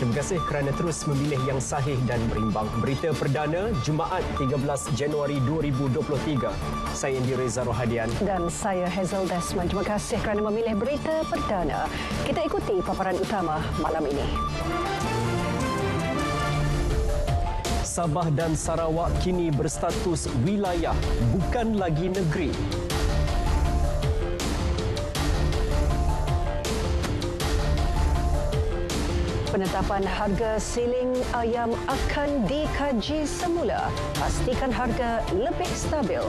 Terima kasih kerana terus memilih yang sahih dan berimbang. Berita perdana Jumaat 13 Januari 2023. Saya Indi Reza Rohadian. Dan saya Hazel Desmond. Terima kasih kerana memilih berita perdana. Kita ikuti paparan utama malam ini. Sabah dan Sarawak kini berstatus wilayah, bukan lagi negeri. Penetapan harga siling ayam akan dikaji semula. Pastikan harga lebih stabil.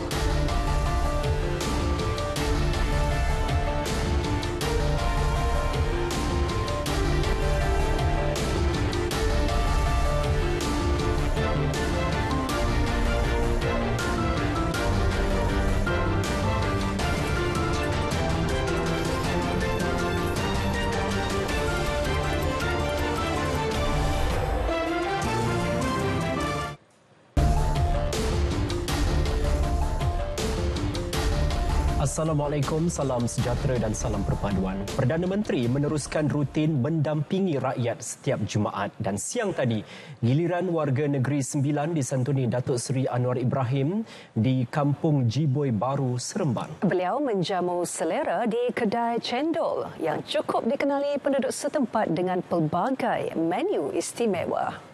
Assalamualaikum, salam sejahtera dan salam perpaduan. Perdana Menteri meneruskan rutin mendampingi rakyat setiap Jumaat dan siang tadi giliran warga Negeri Sembilan disantuni Datuk Seri Anwar Ibrahim di Kampung Jiboi Baru, Seremban. Beliau menjamu selera di kedai cendol yang cukup dikenali penduduk setempat dengan pelbagai menu istimewa.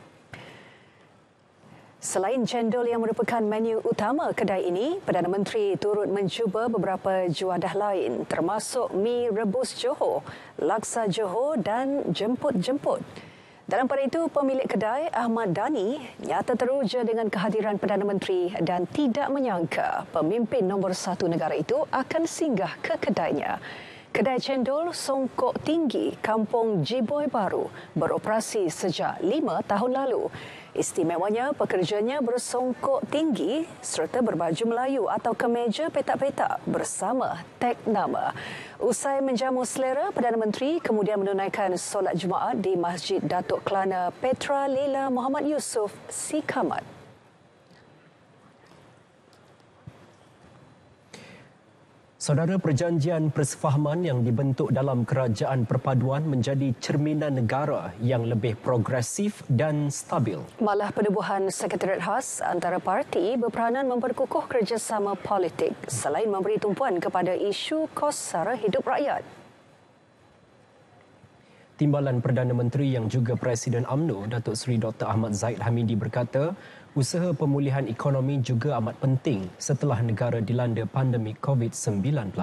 Selain cendol yang merupakan menu utama kedai ini, Perdana Menteri turut mencuba beberapa juadah lain termasuk mi rebus Johor, laksa Johor dan jemput-jemput. Dalam pada itu, pemilik kedai Ahmad Dani nyata teruja dengan kehadiran Perdana Menteri dan tidak menyangka pemimpin nombor 1 negara itu akan singgah ke kedainya. Kedai cendol Songkok Tinggi, Kampung Jiboi Baru beroperasi sejak 5 tahun lalu. Istimewanya, pekerjanya bersongkok tinggi serta berbaju Melayu atau kemeja petak-petak bersama tag nama. Usai menjamu selera, Perdana Menteri kemudian menunaikan solat Jumaat di Masjid Datuk Kelana Petra Leila Muhammad Yusof, Sikamat. Saudara, perjanjian persefahaman yang dibentuk dalam kerajaan perpaduan menjadi cerminan negara yang lebih progresif dan stabil. Malah penubuhan Sekretariat Khas antara parti berperanan memperkukuh kerjasama politik selain memberi tumpuan kepada isu kos sara hidup rakyat. Timbalan Perdana Menteri yang juga Presiden UMNO, Datuk Seri Dr. Ahmad Zahid Hamidi berkata, usaha pemulihan ekonomi juga amat penting setelah negara dilanda pandemik COVID-19.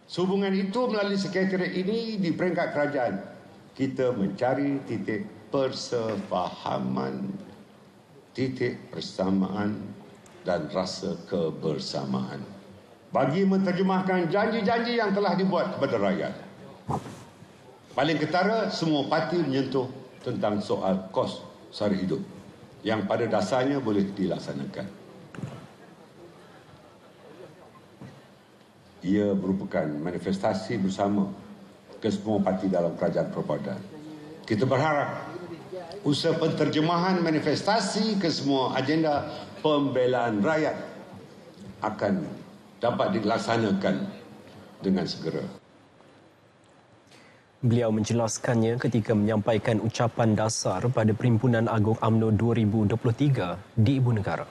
Sehubungan itu melalui sekretariat ini di peringkat kerajaan, kita mencari titik persefahaman, titik persamaan dan rasa kebersamaan bagi menerjemahkan janji-janji yang telah dibuat kepada rakyat. Paling ketara, semua parti menyentuh tentang soal kos sara hidup yang pada dasarnya boleh dilaksanakan. Ia merupakan manifestasi bersama kesemua parti dalam kerajaan perpaduan. Kita berharap usaha penterjemahan manifestasi kesemua agenda pembelaan rakyat akan dapat dilaksanakan dengan segera. Beliau menjelaskannya ketika menyampaikan ucapan dasar pada Perhimpunan Agung UMNO 2023 di Ibu Negara.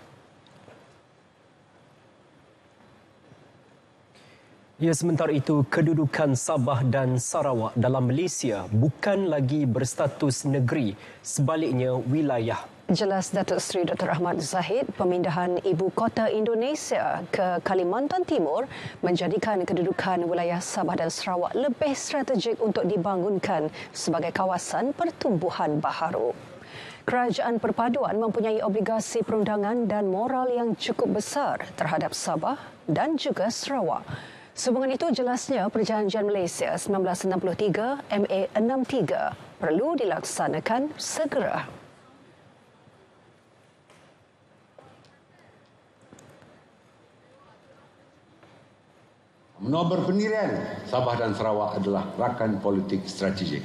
Ya, sementara itu, kedudukan Sabah dan Sarawak dalam Malaysia bukan lagi berstatus negeri, sebaliknya wilayah. Jelas Datuk Seri Dr. Ahmad Zahid, pemindahan ibu kota Indonesia ke Kalimantan Timur menjadikan kedudukan wilayah Sabah dan Sarawak lebih strategik untuk dibangunkan sebagai kawasan pertumbuhan baharu. Kerajaan perpaduan mempunyai obligasi perundangan dan moral yang cukup besar terhadap Sabah dan juga Sarawak. Sehubungan itu, jelasnya Perjanjian Malaysia 1963 MA 63 perlu dilaksanakan segera. Menobor pendirian Sabah dan Sarawak adalah rakan politik strategik.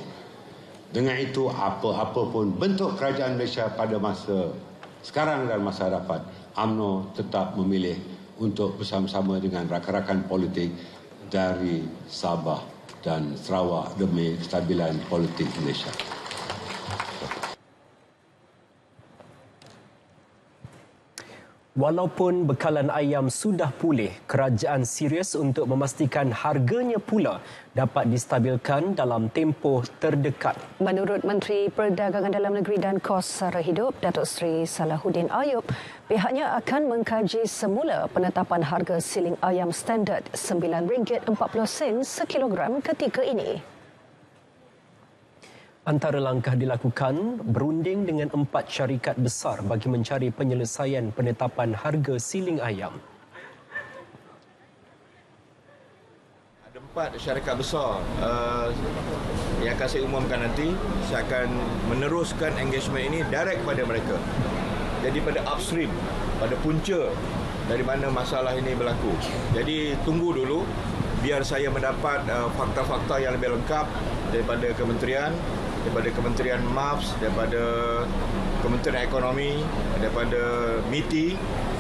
Dengan itu, apa-apa pun bentuk kerajaan Malaysia pada masa sekarang dan masa hadapan, UMNO tetap memilih untuk bersama-sama dengan rakan-rakan politik dari Sabah dan Sarawak demi kestabilan politik Malaysia. Walaupun bekalan ayam sudah pulih, kerajaan serius untuk memastikan harganya pula dapat distabilkan dalam tempoh terdekat. Menurut Menteri Perdagangan Dalam Negeri dan Kos Sara Hidup, Datuk Seri Salahuddin Ayub, pihaknya akan mengkaji semula penetapan harga siling ayam standard RM9.40 sekilogram ketika ini. Antara langkah dilakukan, berunding dengan 4 syarikat besar bagi mencari penyelesaian penetapan harga siling ayam. Ada 4 syarikat besar yang akan saya umumkan nanti. Saya akan meneruskan engagement ini direct pada mereka. Jadi pada upstream, pada punca dari mana masalah ini berlaku. Jadi tunggu dulu biar saya mendapat fakta-fakta yang lebih lengkap daripada kementerian, daripada Kementerian MAFS, daripada Kementerian Ekonomi, daripada MITI,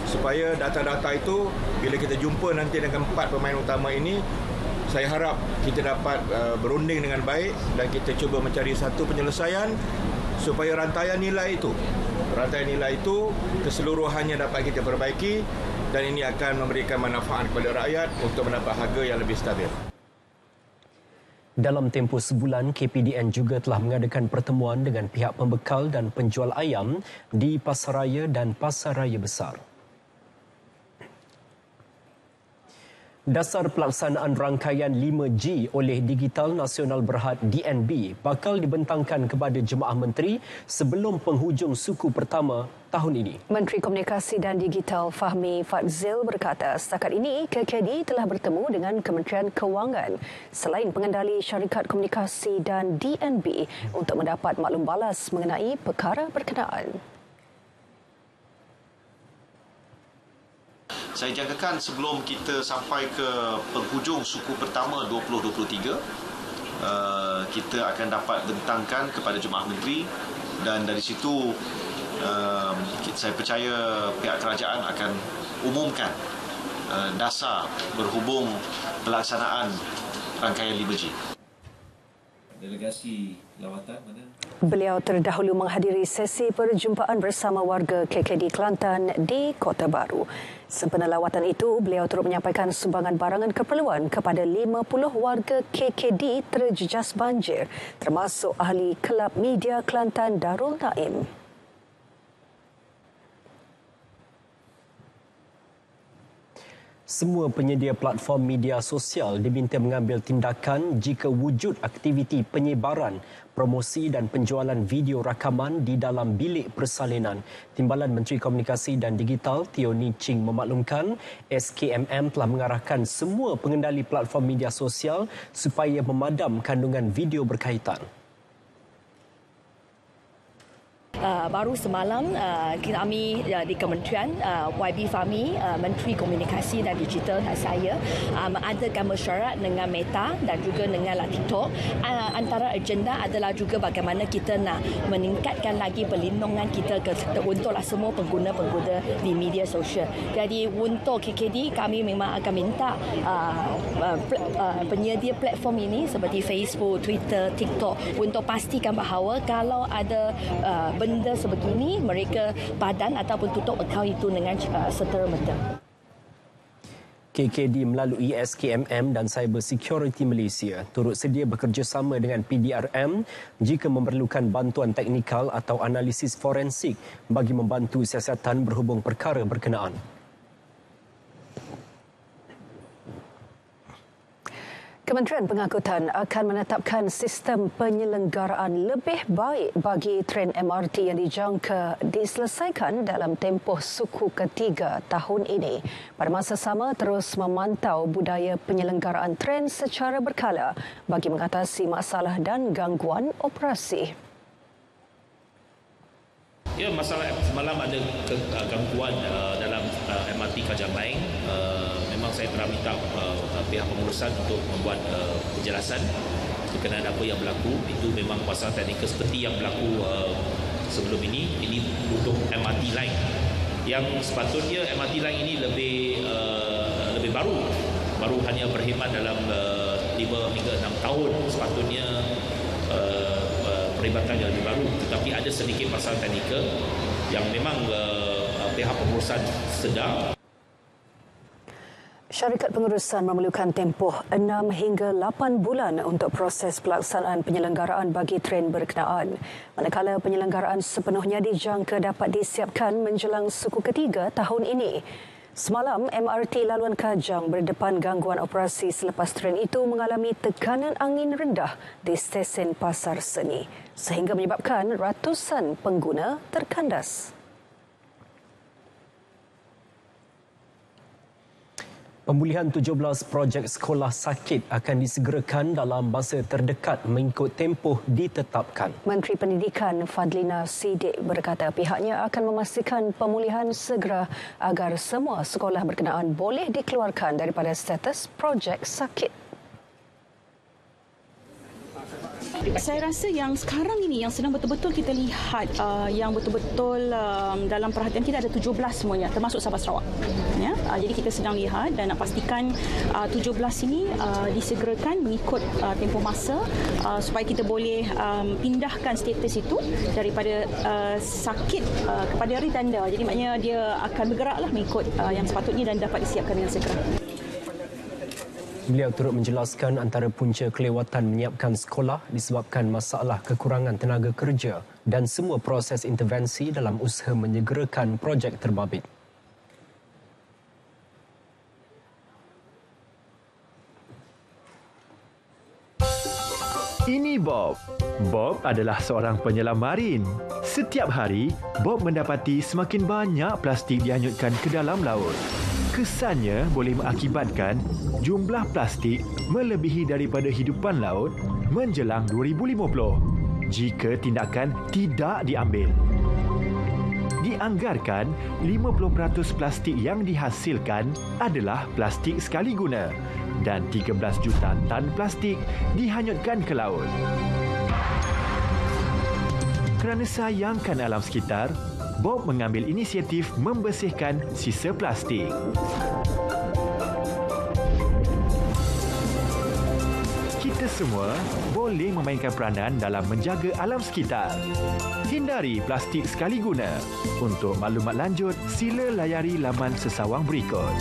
supaya data-data itu bila kita jumpa nanti dengan 4 pemain utama ini, saya harap kita dapat berunding dengan baik dan kita cuba mencari satu penyelesaian supaya rantaian nilai itu keseluruhannya dapat kita perbaiki dan ini akan memberikan manfaat kepada rakyat untuk mendapat harga yang lebih stabil. Dalam tempoh sebulan, KPDN juga telah mengadakan pertemuan dengan pihak pembekal dan penjual ayam di Pasaraya dan Pasaraya Besar. Dasar pelaksanaan rangkaian 5G oleh Digital Nasional Berhad DNB bakal dibentangkan kepada jemaah menteri sebelum penghujung suku pertama tahun ini. Menteri Komunikasi dan Digital Fahmi Fadzil berkata setakat ini KKD telah bertemu dengan Kementerian Kewangan selain pengendali syarikat komunikasi dan DNB untuk mendapat maklum balas mengenai perkara berkenaan. Saya jangkakan sebelum kita sampai ke penghujung suku pertama 2023, kita akan dapat bentangkan kepada jemaah menteri dan dari situ saya percaya pihak kerajaan akan umumkan dasar berhubung pelaksanaan rangkaian 5G. Delegasi lawatan mana? Beliau terdahulu menghadiri sesi perjumpaan bersama warga KKD Kelantan di Kota Baru. Sempena lawatan itu, beliau turut menyampaikan sumbangan barangan keperluan kepada 50 warga KKD terjejas banjir, termasuk ahli Kelab Media Kelantan Darul Naim. Semua penyedia platform media sosial diminta mengambil tindakan jika wujud aktiviti penyebaran, promosi dan penjualan video rakaman di dalam bilik persalinan. Timbalan Menteri Komunikasi dan Digital Teo Ni Ching memaklumkan SKMM telah mengarahkan semua pengendali platform media sosial supaya memadam kandungan video berkaitan. Baru semalam kami di Kementerian YB Fahmi, Menteri Komunikasi dan Digital saya mengadakan mesyuarat dengan Meta dan juga dengan TikTok. Antara agenda adalah juga bagaimana kita nak meningkatkan lagi perlindungan kita untuklah semua pengguna-pengguna di media sosial. Jadi untuk KKD kami memang akan minta penyedia platform ini seperti Facebook, Twitter, TikTok untuk pastikan bahawa kalau ada benda sebegini mereka padan ataupun tutup akaun itu dengan serta-merta. KKD melalui SKMM dan Cyber Security Malaysia turut sedia bekerjasama dengan PDRM jika memerlukan bantuan teknikal atau analisis forensik bagi membantu siasatan berhubung perkara berkenaan. Kementerian Pengangkutan akan menetapkan sistem penyelenggaraan lebih baik bagi tren MRT yang dijangka diselesaikan dalam tempoh suku ketiga tahun ini. Pada masa sama, terus memantau budaya penyelenggaraan tren secara berkala bagi mengatasi masalah dan gangguan operasi. Ya, masalah semalam ada gangguan dalam MRT Kajang-Maeng. Memang saya telah minta pihak pengurusan untuk membuat penjelasan berkenaan apa yang berlaku. Itu memang masalah teknikal seperti yang berlaku sebelum ini. Ini untuk MRT line yang sepatutnya MRT line ini lebih baru baru hanya berkhidmat dalam 5 hingga 6 tahun. Sepatutnya peribatan yang lebih baru, tetapi ada sedikit masalah teknikal yang memang pihak pengurusan sedang. Syarikat pengurusan memerlukan tempoh 6 hingga 8 bulan untuk proses pelaksanaan penyelenggaraan bagi tren berkenaan. Manakala penyelenggaraan sepenuhnya dijangka dapat disiapkan menjelang suku ketiga tahun ini. Semalam, MRT Laluan Kajang berdepan gangguan operasi selepas tren itu mengalami tekanan angin rendah di stesen Pasar Seni sehingga menyebabkan ratusan pengguna terkandas. Pemulihan 17 projek sekolah sakit akan disegerakan dalam masa terdekat mengikut tempoh ditetapkan. Menteri Pendidikan Fadlina Siddiq berkata pihaknya akan memastikan pemulihan segera agar semua sekolah berkenaan boleh dikeluarkan daripada status projek sakit. Saya rasa yang sekarang ini yang sedang betul-betul kita lihat yang betul-betul dalam perhatian kita ada 17 semuanya termasuk Sabah Sarawak. Ya, jadi kita sedang lihat dan nak pastikan 17 ini disegerakan mengikut tempoh masa supaya kita boleh pindahkan status itu daripada sakit kepada retanda. Jadi maknanya dia akan bergeraklah mengikut yang sepatutnya dan dapat disiapkan dengan segera. Beliau turut menjelaskan antara punca kelewatan menyiapkan sekolah disebabkan masalah kekurangan tenaga kerja dan semua proses intervensi dalam usaha menyegerakan projek terbabit. Ini Bob. Bob adalah seorang penyelam marin. Setiap hari, Bob mendapati semakin banyak plastik dihanyutkan ke dalam laut. Kesannya boleh mengakibatkan jumlah plastik melebihi daripada hidupan laut menjelang 2050 jika tindakan tidak diambil. Dianggarkan 50% plastik yang dihasilkan adalah plastik sekali guna dan 13 juta tan plastik dihanyutkan ke laut. Kerana sayangkan alam sekitar, Bob mengambil inisiatif membersihkan sisa plastik. Kita semua boleh memainkan peranan dalam menjaga alam sekitar. Hindari plastik sekali guna. Untuk maklumat lanjut, sila layari laman sesawang berikut.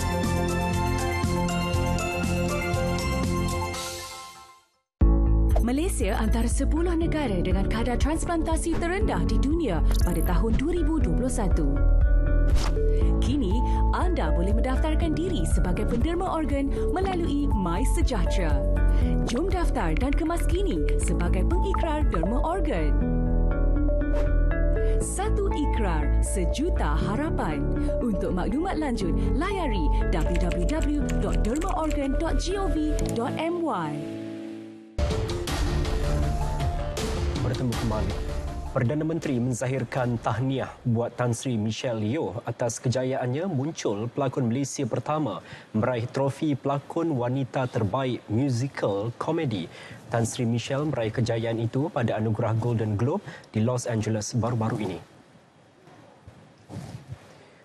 Malaysia antara 10 negara dengan kadar transplantasi terendah di dunia pada tahun 2021. Kini, anda boleh mendaftarkan diri sebagai penderma organ melalui MySejahtera. Jom daftar dan kemaskini sebagai pengikrar derma organ. Satu ikrar, sejuta harapan. Untuk maklumat lanjut, layari www.dermaorgan.gov.my. Bertemu kembali. Perdana Menteri menzahirkan tahniah buat Tan Sri Michelle Yeoh atas kejayaannya muncul pelakon Malaysia pertama meraih trofi pelakon wanita terbaik musical komedi. Tan Sri Michelle meraih kejayaan itu pada anugerah Golden Globe di Los Angeles baru-baru ini.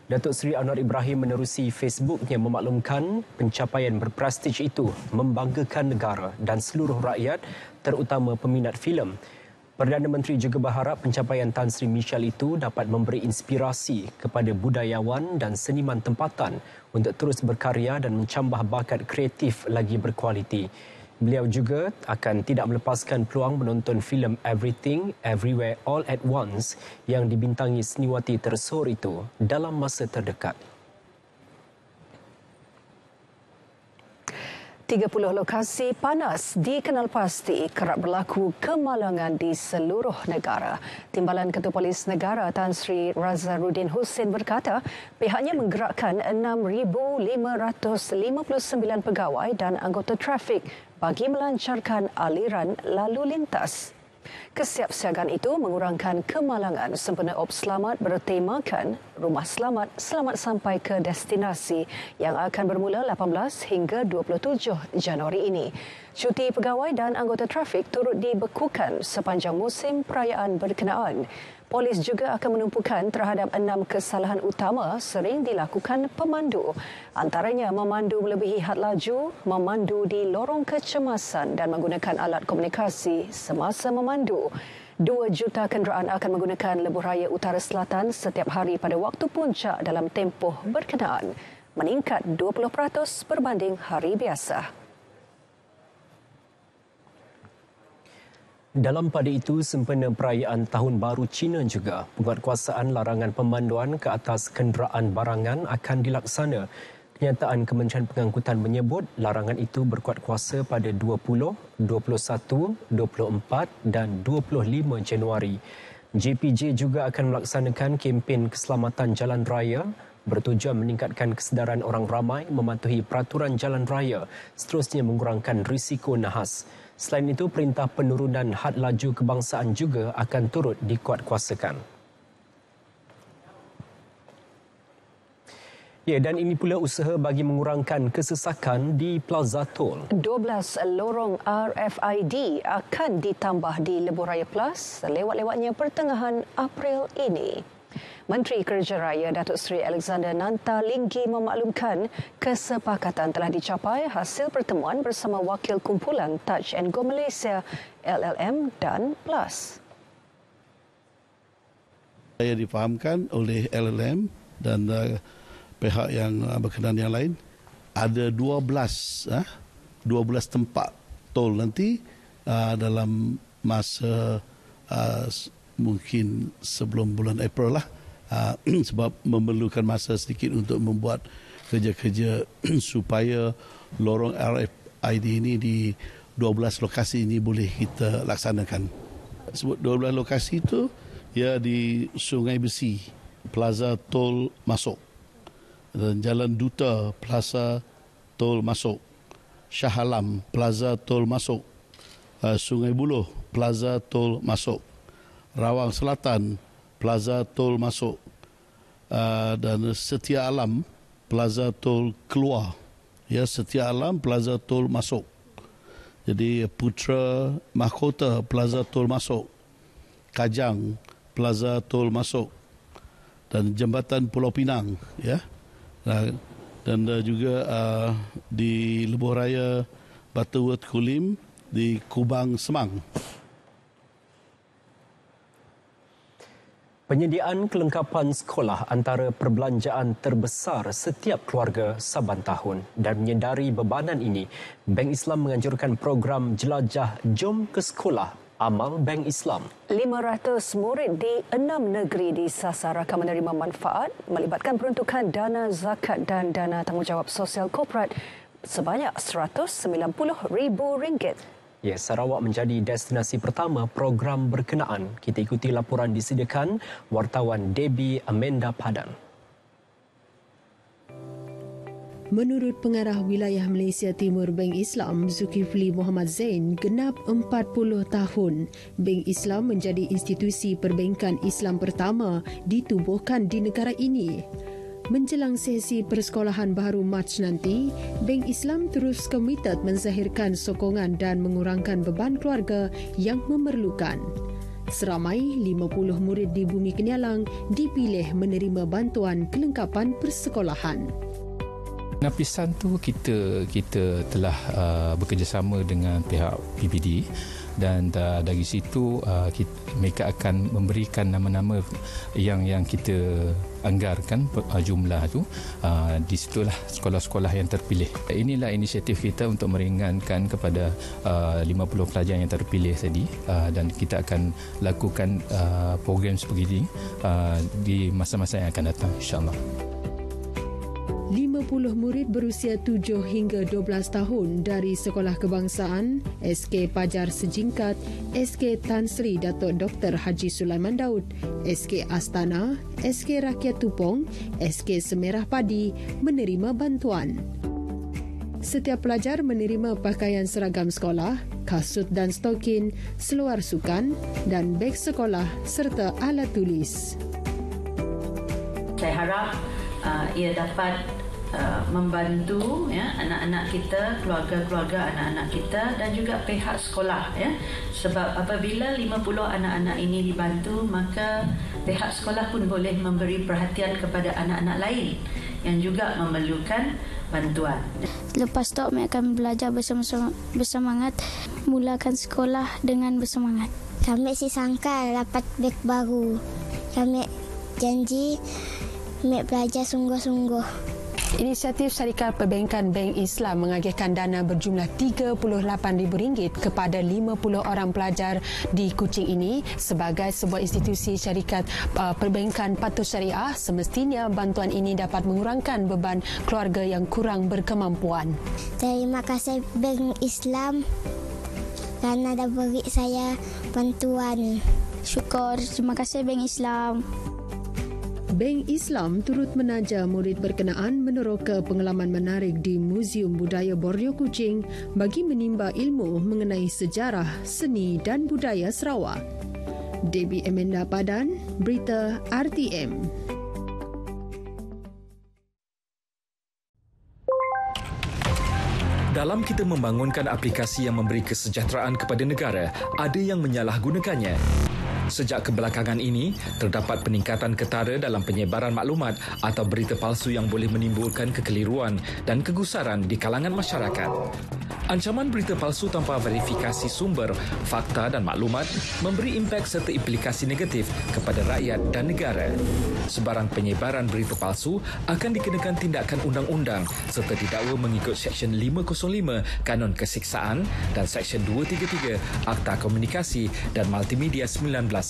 Datuk Seri Anwar Ibrahim menerusi Facebooknya memaklumkan pencapaian berprestij itu membanggakan negara dan seluruh rakyat terutama peminat filem. Perdana Menteri juga berharap pencapaian Tan Sri Michelle itu dapat memberi inspirasi kepada budayawan dan seniman tempatan untuk terus berkarya dan mencambah bakat kreatif lagi berkualiti. Beliau juga akan tidak melepaskan peluang menonton filem Everything, Everywhere, All at Once yang dibintangi seniwati tersohor itu dalam masa terdekat. 30 lokasi panas dikenal pasti kerap berlaku kemalangan di seluruh negara. Timbalan Ketua Polis Negara Tan Sri Razarudin Hussein berkata pihaknya menggerakkan 6,559 pegawai dan anggota trafik bagi melancarkan aliran lalu lintas. Kesiapsiagaan itu mengurangkan kemalangan sempena Ops Selamat bertemakan Rumah Selamat, selamat sampai ke destinasi yang akan bermula 18 hingga 27 Januari ini. Cuti pegawai dan anggota trafik turut dibekukan sepanjang musim perayaan berkenaan. Polis juga akan menumpukan terhadap 6 kesalahan utama sering dilakukan pemandu. Antaranya memandu melebihi had laju, memandu di lorong kecemasan dan menggunakan alat komunikasi semasa memandu. 2 juta kenderaan akan menggunakan lebuh raya Utara Selatan setiap hari pada waktu puncak dalam tempoh berkenaan, meningkat 20% berbanding hari biasa. Dalam pada itu, sempena perayaan Tahun Baru Cina juga, penguatkuasaan larangan pemanduan ke atas kenderaan barangan akan dilaksana. Kenyataan Kementerian Pengangkutan menyebut larangan itu berkuat kuasa pada 20, 21, 24 dan 25 Januari. JPJ juga akan melaksanakan kempen keselamatan jalan raya bertujuan meningkatkan kesedaran orang ramai mematuhi peraturan jalan raya, seterusnya mengurangkan risiko nahas. Selain itu, perintah penurunan had laju kebangsaan juga akan turut dikuatkuasakan. Ya, dan ini pula usaha bagi mengurangkan kesesakan di Plaza Tol. 12 lorong RFID akan ditambah di Lebuh Raya Plus lewat-lewatnya pertengahan April ini. Menteri Kerja Raya Datuk Seri Alexander Nantalinggi memaklumkan kesepakatan telah dicapai hasil pertemuan bersama wakil kumpulan Touch and Go Malaysia, LLM dan Plus. Saya difahamkan oleh LLM dan pihak yang berkenaan yang lain, ada 12 tempat tol nanti dalam masa mungkin sebelum bulan April lah, sebab memerlukan masa sedikit untuk membuat kerja-kerja supaya lorong RFID ini di 12 lokasi ini boleh kita laksanakan. Sebut 12 lokasi itu, ya di Sungai Besi, Plaza Tol masuk, dan Jalan Duta, Plaza Tol masuk, Shah Alam, Plaza Tol masuk, Sungai Buloh, Plaza Tol masuk, Rawang Selatan, Plaza Tol masuk, dan Setia Alam, Plaza Tol keluar. Ya, Setia Alam, Plaza Tol masuk. Jadi Putra Mahkota, Plaza Tol masuk, Kajang, Plaza Tol masuk, dan Jambatan Pulau Pinang, ya. Dan juga di Lebuh Raya Butterworth Kulim, di Kubang Semang. Penyediaan kelengkapan sekolah antara perbelanjaan terbesar setiap keluarga saban tahun, dan menyedari bebanan ini, Bank Islam menganjurkan program Jelajah Jom ke Sekolah Amal Bank Islam. 500 murid di 6 negeri disasar akan menerima manfaat melibatkan peruntukan dana zakat dan dana tanggungjawab sosial korporat sebanyak RM190,000. Ya, Sarawak menjadi destinasi pertama program berkenaan. Kita ikuti laporan disediakan wartawan Debbie Amanda Padan. Menurut Pengarah Wilayah Malaysia Timur Bank Islam, Zulkifli Muhammad Zain, genap 40 tahun. Bank Islam menjadi institusi perbankan Islam pertama ditubuhkan di negara ini. Menjelang sesi persekolahan baru Mac nanti, Bank Islam terus komited menzahirkan sokongan dan mengurangkan beban keluarga yang memerlukan. Seramai 50 murid di Bumi Kenyalang dipilih menerima bantuan kelengkapan persekolahan. Penapisan tu kita telah bekerjasama dengan pihak PBD, dan dari situ mereka akan memberikan nama-nama yang kita anggarkan jumlah tu. Di situlah sekolah-sekolah yang terpilih. Inilah inisiatif kita untuk meringankan kepada 50 pelajar yang terpilih tadi, dan kita akan lakukan program seperti ini di masa-masa yang akan datang, insya-Allah. 50 murid berusia 7 hingga 12 tahun dari Sekolah Kebangsaan, SK Pajar Sejingkat, SK Tan Sri Datuk Dr. Haji Sulaiman Daud, SK Astana, SK Rakyat Tupong, SK Semerah Padi menerima bantuan. Setiap pelajar menerima pakaian seragam sekolah, kasut dan stokin, seluar sukan dan beg sekolah serta alat tulis. Saya harap ia dapat membantu anak-anak kita, keluarga-keluarga anak-anak kita dan juga pihak sekolah sebab apabila 50 anak-anak ini dibantu, maka pihak sekolah pun boleh memberi perhatian kepada anak-anak lain yang juga memerlukan bantuan. Lepas tu kami akan belajar bersemangat, mulakan sekolah dengan bersemangat. Kami si sangka dapat beg baru. Kami janji kami belajar sungguh-sungguh. Inisiatif Syarikat Perbankan Bank Islam mengagihkan dana berjumlah RM38,000 kepada 50 orang pelajar di Kuching ini sebagai sebuah institusi syarikat perbankan patuh syariah. Semestinya bantuan ini dapat mengurangkan beban keluarga yang kurang berkemampuan. Terima kasih Bank Islam kerana dah beri saya bantuan. Syukur, terima kasih Bank Islam. Bank Islam turut menaja murid berkenaan meneroka pengalaman menarik di Muzium Budaya Borneo Kuching bagi menimba ilmu mengenai sejarah, seni dan budaya Sarawak. Debbie Amanda Padan, Berita RTM. Dalam kita membangunkan aplikasi yang memberi kesejahteraan kepada negara, ada yang menyalahgunakannya. Sejak kebelakangan ini, terdapat peningkatan ketara dalam penyebaran maklumat atau berita palsu yang boleh menimbulkan kekeliruan dan kegusaran di kalangan masyarakat. Ancaman berita palsu tanpa verifikasi sumber, fakta dan maklumat memberi impak serta implikasi negatif kepada rakyat dan negara. Sebarang penyebaran berita palsu akan dikenakan tindakan undang-undang serta didakwa mengikut Seksyen 505 Kanun Kesiksaan dan Seksyen 233 Akta Komunikasi dan Multimedia 1998.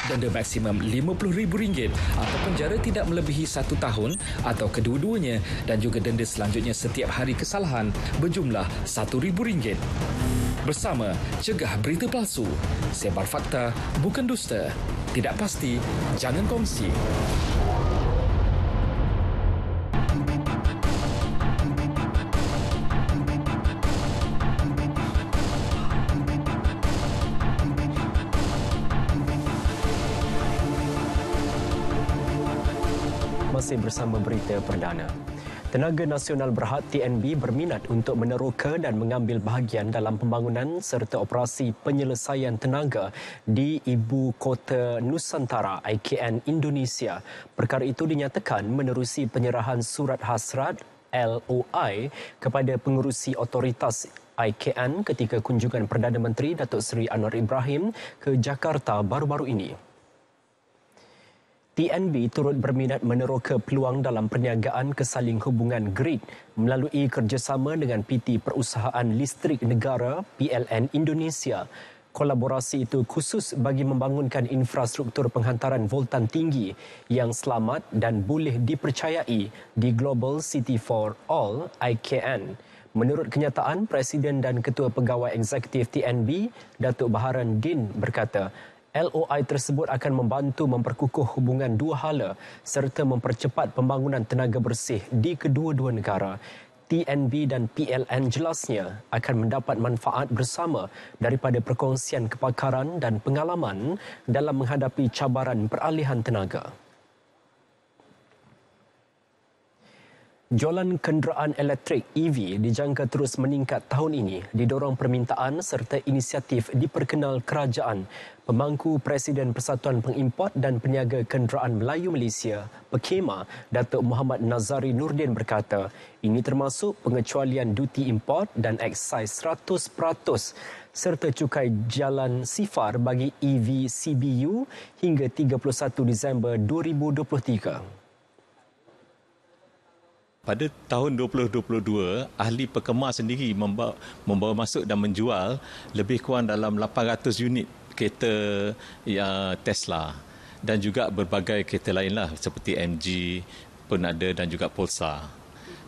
Denda maksimum RM50,000 atau penjara tidak melebihi 1 tahun atau kedua-duanya dan juga denda selanjutnya setiap hari kesalahan berjumlah RM1,000. Bersama, cegah berita palsu. Sebar fakta, bukan dusta. Tidak pasti, jangan kongsi. Masih bersama Berita Perdana. Tenaga Nasional Berhad TNB berminat untuk meneroka dan mengambil bahagian dalam pembangunan serta operasi penyelesaian tenaga di Ibu Kota Nusantara IKN Indonesia. Perkara itu dinyatakan menerusi penyerahan surat hasrat LOI kepada pengerusi otoritas IKN ketika kunjungan Perdana Menteri Datuk Seri Anwar Ibrahim ke Jakarta baru-baru ini. TNB turut berminat meneroka peluang dalam perniagaan kesaling hubungan grid melalui kerjasama dengan PT Perusahaan Listrik Negara PLN Indonesia. Kolaborasi itu khusus bagi membangunkan infrastruktur penghantaran voltan tinggi yang selamat dan boleh dipercayai di Global City for All IKN. Menurut kenyataan, Presiden dan Ketua Pegawai Eksekutif TNB, Datuk Baharan Din berkata, LOI tersebut akan membantu memperkukuh hubungan dua hala serta mempercepat pembangunan tenaga bersih di kedua-dua negara. TNB dan PLN jelasnya akan mendapat manfaat bersama daripada perkongsian kepakaran dan pengalaman dalam menghadapi cabaran peralihan tenaga. Jualan kenderaan elektrik EV dijangka terus meningkat tahun ini didorong permintaan serta inisiatif diperkenal kerajaan. Pemangku Presiden Persatuan Pengimport dan Peniaga Kenderaan Melayu Malaysia, PEKEMA, Datuk Muhammad Nazari Nordin berkata, ini termasuk pengecualian duti import dan eksais 100% serta cukai jalan sifar bagi EV CBU hingga 31 Disember 2023. Pada tahun 2022, ahli PEKEMA sendiri membawa masuk dan menjual lebih kurang dalam 800 unit kereta Tesla dan juga berbagai kereta lainlah seperti MG pun ada dan juga Polestar.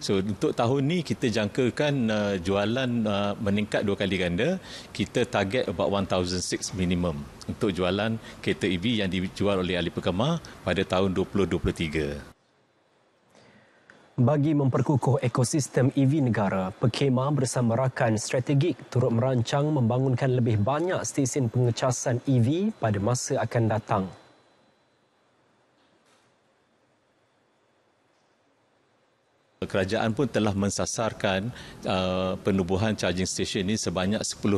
So untuk tahun ni kita jangkakan jualan meningkat 2 kali ganda. Kita target about 1,006 minimum untuk jualan kereta EV yang dijual oleh ahli PEKEMA pada tahun 2023. Bagi memperkukuh ekosistem EV negara, PEKEMA bersama rakan strategik turut merancang membangunkan lebih banyak stesen pengecasan EV pada masa akan datang. Kerajaan pun telah mensasarkan penubuhan charging station ini sebanyak 10,000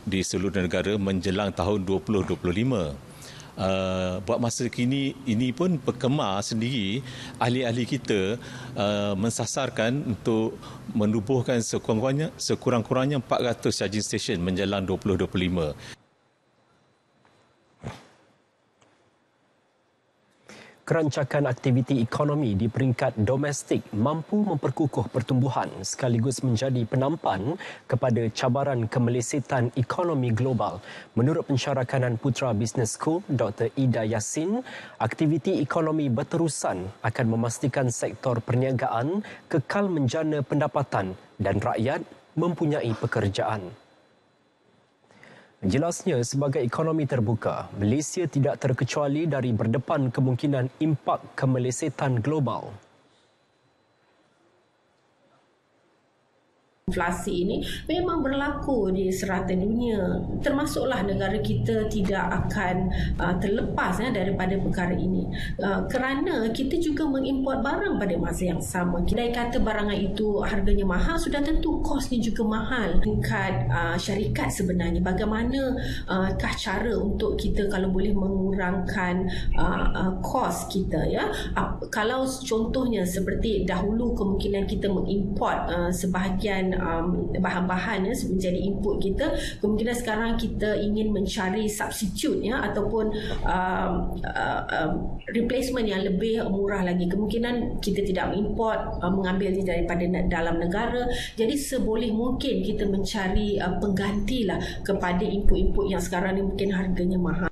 di seluruh negara menjelang tahun 2025. Buat masa kini ini pun Perkemar sendiri, ahli-ahli kita mensasarkan untuk menubuhkan sekurang-kurangnya 400 charging station menjelang 2025. Kerancakan aktiviti ekonomi di peringkat domestik mampu memperkukuh pertumbuhan sekaligus menjadi penampan kepada cabaran kemelesetan ekonomi global. Menurut pensyarakanan Putra Business School, Dr. Ida Yassin, aktiviti ekonomi berterusan akan memastikan sektor perniagaan kekal menjana pendapatan dan rakyat mempunyai pekerjaan. Jelasnya, sebagai ekonomi terbuka, Malaysia tidak terkecuali dari berdepan kemungkinan impak kemelesetan global. Inflasi ini memang berlaku di serata dunia, termasuklah negara kita tidak akan terlepas daripada perkara ini, kerana kita juga mengimport barang pada masa yang sama. Kedai kata barangan itu harganya mahal, sudah tentu kosnya juga mahal. Tingkat syarikat sebenarnya bagaimanakah cara untuk kita kalau boleh mengurangkan kos kita, ya? Kalau contohnya seperti dahulu kemungkinan kita mengimport sebahagian bahan-bahan menjadi input kita, kemungkinan sekarang kita ingin mencari substitute ataupun replacement yang lebih murah lagi. Kemungkinan kita tidak mengimport, mengambil daripada dalam negara. Jadi seboleh mungkin kita mencari penggantilah kepada input-input yang sekarang ni mungkin harganya mahal.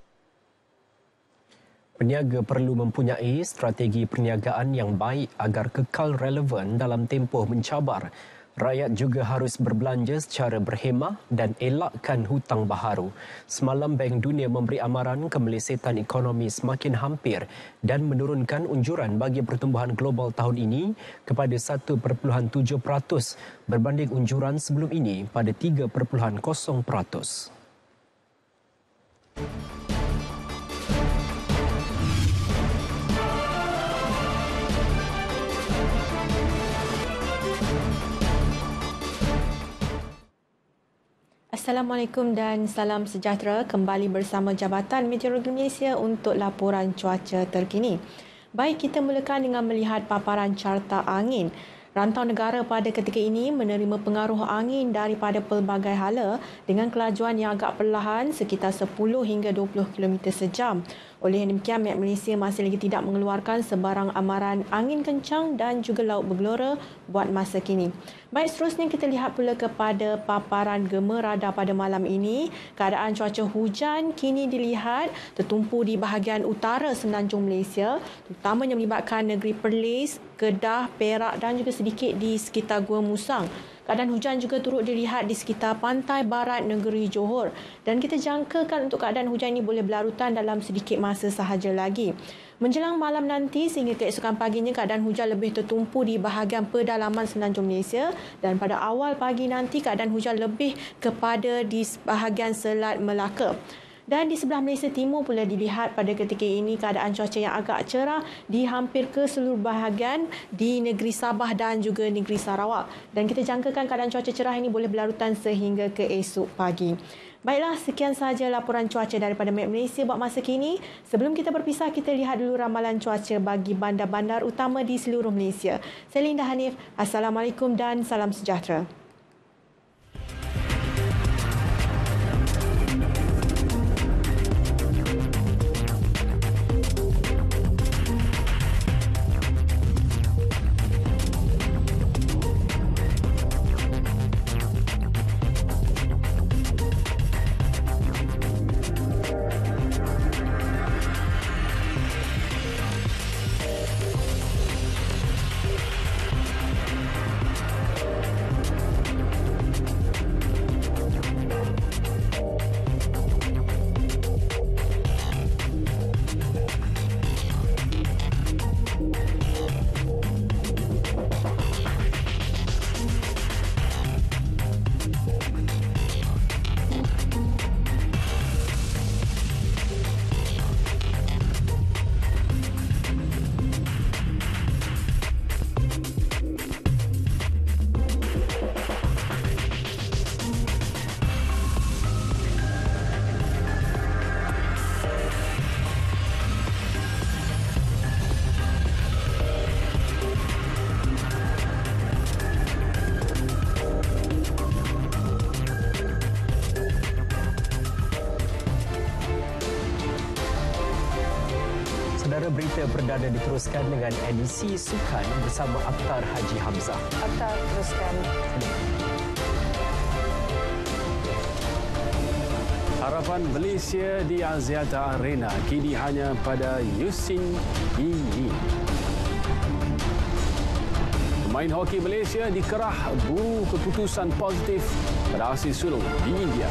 Peniaga perlu mempunyai strategi perniagaan yang baik agar kekal relevan dalam tempoh mencabar. Rakyat juga harus berbelanja secara berhemah dan elakkan hutang baharu. Semalam Bank Dunia memberi amaran kemelesetan ekonomi semakin hampir dan menurunkan unjuran bagi pertumbuhan global tahun ini kepada 1.7% berbanding unjuran sebelum ini pada 3.0%. Assalamualaikum dan salam sejahtera. Kembali bersama Jabatan Meteorologi Malaysia untuk laporan cuaca terkini. Baik, kita mulakan dengan melihat paparan carta angin. Rantau negara pada ketika ini menerima pengaruh angin daripada pelbagai hala dengan kelajuan yang agak perlahan sekitar 10 hingga 20 km sejam. Oleh demikian, Met Malaysia masih lagi tidak mengeluarkan sebarang amaran angin kencang dan juga laut bergelora buat masa kini. Baik, seterusnya kita lihat pula kepada paparan gema radar pada malam ini. Keadaan cuaca hujan kini dilihat tertumpu di bahagian utara semenanjung Malaysia, terutamanya melibatkan negeri Perlis, Kedah, Perak dan juga sedikit di sekitar Gua Musang. Keadaan hujan juga turut dilihat di sekitar pantai barat negeri Johor dan kita jangkakan untuk keadaan hujan ini boleh berlarutan dalam sedikit masa sahaja lagi. Menjelang malam nanti sehingga keesokan paginya keadaan hujan lebih tertumpu di bahagian pedalaman semenanjung Malaysia dan pada awal pagi nanti keadaan hujan lebih kepada di bahagian Selat Melaka. Dan di sebelah Malaysia Timur pula dilihat pada ketika ini keadaan cuaca yang agak cerah di hampir ke seluruh bahagian di negeri Sabah dan juga negeri Sarawak. Dan kita jangkakan keadaan cuaca cerah ini boleh berlarutan sehingga ke esok pagi. Baiklah, sekian sahaja laporan cuaca daripada Met Malaysia buat masa kini. Sebelum kita berpisah, kita lihat dulu ramalan cuaca bagi bandar-bandar utama di seluruh Malaysia. Saya Linda Hanif. Assalamualaikum dan salam sejahtera. perdana diteruskan dengan edisi sukan bersama Akhtar Haji Hamzah. Akhtar, teruskan. Harapan Malaysia di Axiata Arena kini hanya pada Yusin Yi. Pemain hoki Malaysia dikerah buru keputusan positif pada aksi sulung di India.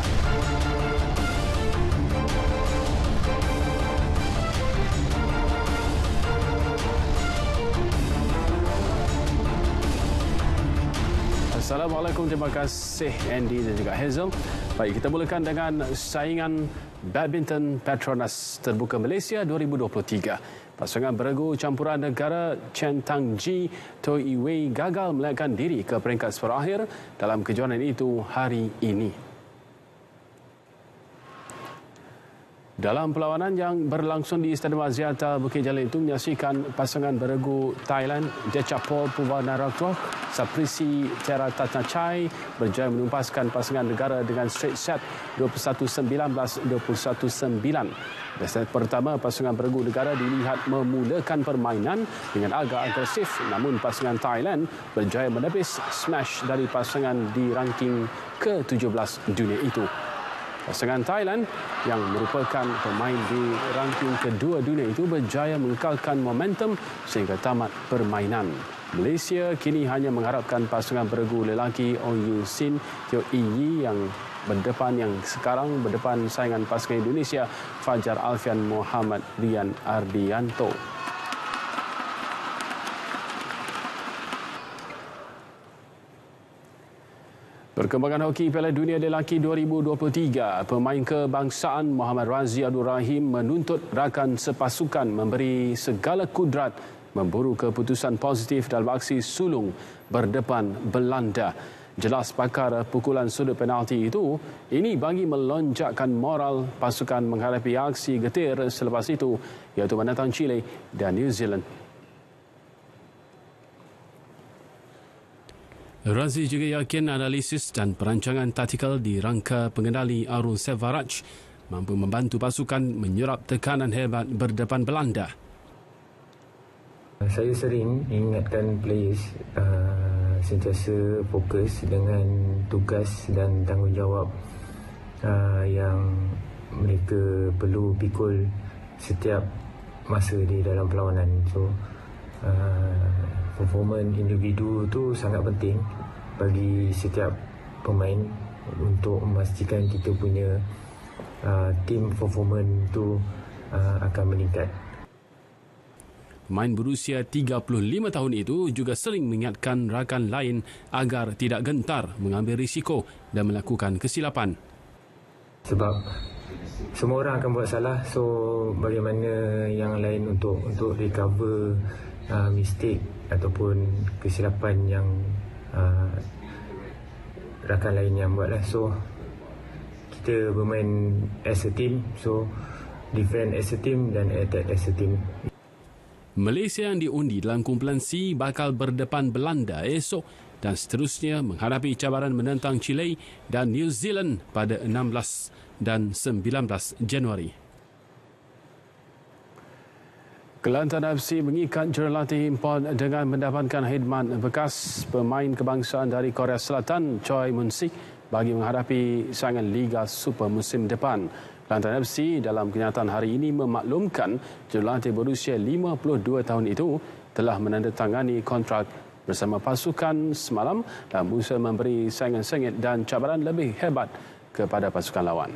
Assalamualaikum, terima kasih Andy dan juga Hazel. Baik, kita mulakan dengan saingan badminton Petronas Terbuka Malaysia 2023. Pasangan beregu campuran negara Chen Tangji Toh Wei gagal melekkan diri ke peringkat separuh akhir dalam kejuaraan itu hari ini. Dalam perlawanan yang berlangsung di Stadium Axiata Bukit Jalil itu menyaksikan pasangan beregu Thailand Dechapol Puvanarato Saprisi Teratatachai berjaya menumpaskan pasangan negara dengan straight set 21-19, 21-9. Pada set pertama, pasangan beregu negara dilihat memulakan permainan dengan agak agresif, namun pasangan Thailand berjaya menepis smash dari pasangan di ranking ke-17 dunia itu. Pasangan Thailand yang merupakan pemain di ranking kedua dunia itu berjaya mengekalkan momentum sehingga tamat permainan. Malaysia kini hanya mengharapkan pasangan beregu lelaki Ong Yu Sin Teo Yi yang sekarang berdepan saingan pasangan Indonesia Fajar Alfian Muhammad Rian Ardianto. Perkembangan hoki Piala Dunia Lelaki 2023, pemain kebangsaan Muhammad Razi Abdul Rahim menuntut rakan sepasukan memberi segala kudrat memburu keputusan positif dalam aksi sulung berdepan Belanda. Jelas pakar pukulan sudut penalti itu, ini bagi melonjakkan moral pasukan menghadapi aksi getir selepas itu, iaitu menentang Chile dan New Zealand. Razi juga yakin analisis dan perancangan taktikal di rangka pengendali Arun Sevaraj mampu membantu pasukan menyerap tekanan hebat berdepan Belanda. Saya sering ingatkan players sentiasa fokus dengan tugas dan tanggungjawab yang mereka perlu pikul setiap masa di dalam perlawanan. So performance individu tu sangat penting bagi setiap pemain untuk memastikan kita punya team performance tu akan meningkat. Pemain berusia 35 tahun itu juga sering mengingatkan rakan lain agar tidak gentar mengambil risiko dan melakukan kesilapan. Sebab semua orang akan buat salah, so bagaimana yang lain untuk recover mistake ataupun kesilapan yang rakan lain yang buatlah. So kita bermain as a team, so defend as a team dan attack as a team. Malaysia yang diundi dalam kumpulan C bakal berdepan Belanda esok dan seterusnya menghadapi cabaran menentang Chile dan New Zealand pada 16 dan 19 Januari. Kelantan FC mengikat jurulatih import dengan mendapatkan khidmat bekas pemain kebangsaan dari Korea Selatan Choi Mun-sik bagi menghadapi saingan Liga Super musim depan. Kelantan FC dalam kenyataan hari ini memaklumkan jurulatih berusia 52 tahun itu telah menandatangani kontrak bersama pasukan semalam dan berusaha memberi saingan sengit dan cabaran lebih hebat kepada pasukan lawan.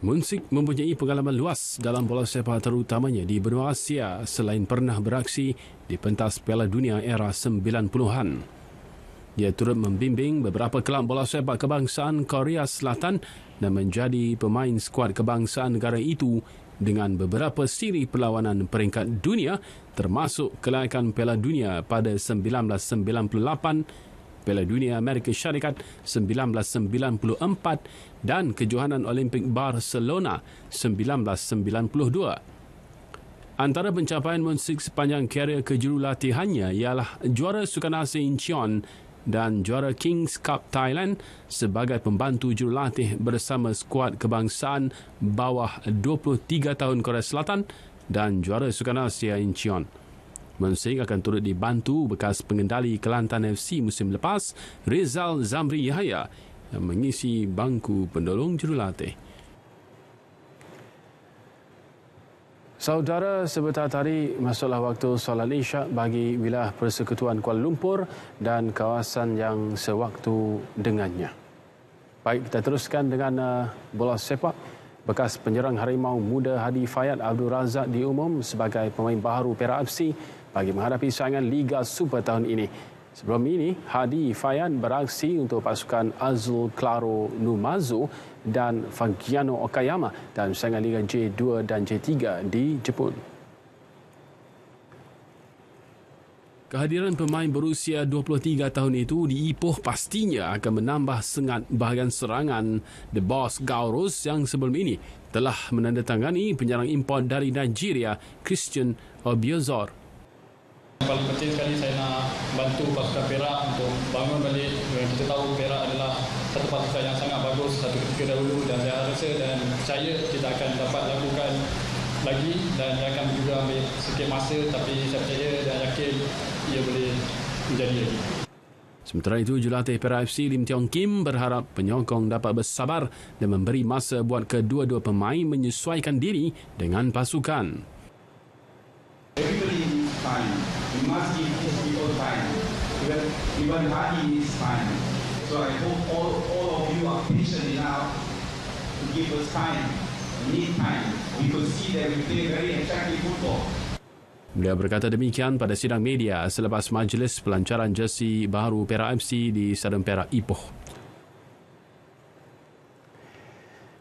Mun-sik mempunyai pengalaman luas dalam bola sepak terutamanya di benua Asia selain pernah beraksi di pentas Piala Dunia era 90-an. Dia turut membimbing beberapa kelab bola sepak kebangsaan Korea Selatan dan menjadi pemain skuad kebangsaan negara itu dengan beberapa siri perlawanan peringkat dunia termasuk kelayakan Piala Dunia pada 1998, Piala Dunia Amerika Syarikat 1994 dan kejohanan Olimpik Barcelona 1992. Antara pencapaian Mun-sik sepanjang karier kejurulatihannya ialah juara Sukan Asia Incheon dan juara Kings Cup Thailand sebagai pembantu jurulatih bersama skuad kebangsaan bawah 23 tahun Korea Selatan dan juara Sukan Asia Incheon. Munsing akan turut dibantu bekas pengendali Kelantan FC musim lepas, Rizal Zamri Yahaya, yang mengisi bangku penolong jurulatih. Saudara, sebentar tadi masuklah waktu solat Isyak bagi wilayah Persekutuan Kuala Lumpur dan kawasan yang sewaktu dengannya. Baik, kita teruskan dengan bola sepak. Bekas penyerang Harimau Muda Hadi Fayad Abdul Razak diumum sebagai pemain baharu Perak FC bagi menghadapi saingan Liga Super tahun ini. Sebelum ini, Hadi Fayad beraksi untuk pasukan Azul Claro Numazu dan Fagiano Okayama dalam saingan Liga J2 dan J3 di Jepun. Kehadiran pemain berusia 23 tahun itu di Ipoh pastinya akan menambah sengat bahagian serangan The Boss Gaurus yang sebelum ini telah menandatangani penyerang import dari Nigeria, Christian Obiozor. Paling penting sekali saya nak bantu pasukan Perak untuk bangun balik. Kita tahu Perak adalah satu pasukan yang sangat bagus satu ketika dahulu dan saya rasa dan percaya kita akan dapat lakukan lagi dan ia akan juga ambil sikit masa tapi saya percaya dan yakin ia boleh menjadi lagi. Sementara itu, jurulatih Perak FC Lim Tiong Kim berharap penyokong dapat bersabar dan memberi masa buat kedua-dua pemain menyesuaikan diri dengan pasukan. Everybody needs time. We must give people time. Even Hadi needs time. So I hope all of you are patient enough to give us time. We need time. We could see that we play very attractive football. Beliau berkata demikian pada sidang media selepas majlis pelancaran jersey baharu Perak FC di Stadium Perak Ipoh.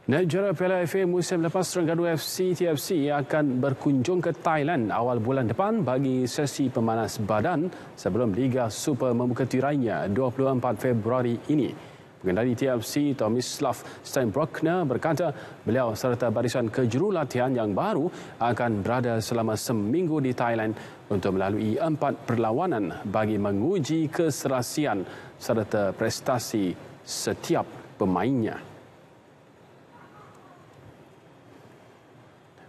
Naib juara Piala FA musim lepas Terengganu FC TFC akan berkunjung ke Thailand awal bulan depan bagi sesi pemanas badan sebelum Liga Super membuka tirainya 24 Februari ini. Pengendali TFC Tomislav Steinbrockner berkata beliau serta barisan kejurulatihan yang baru akan berada selama seminggu di Thailand untuk melalui 4 perlawanan bagi menguji keserasian serta prestasi setiap pemainnya.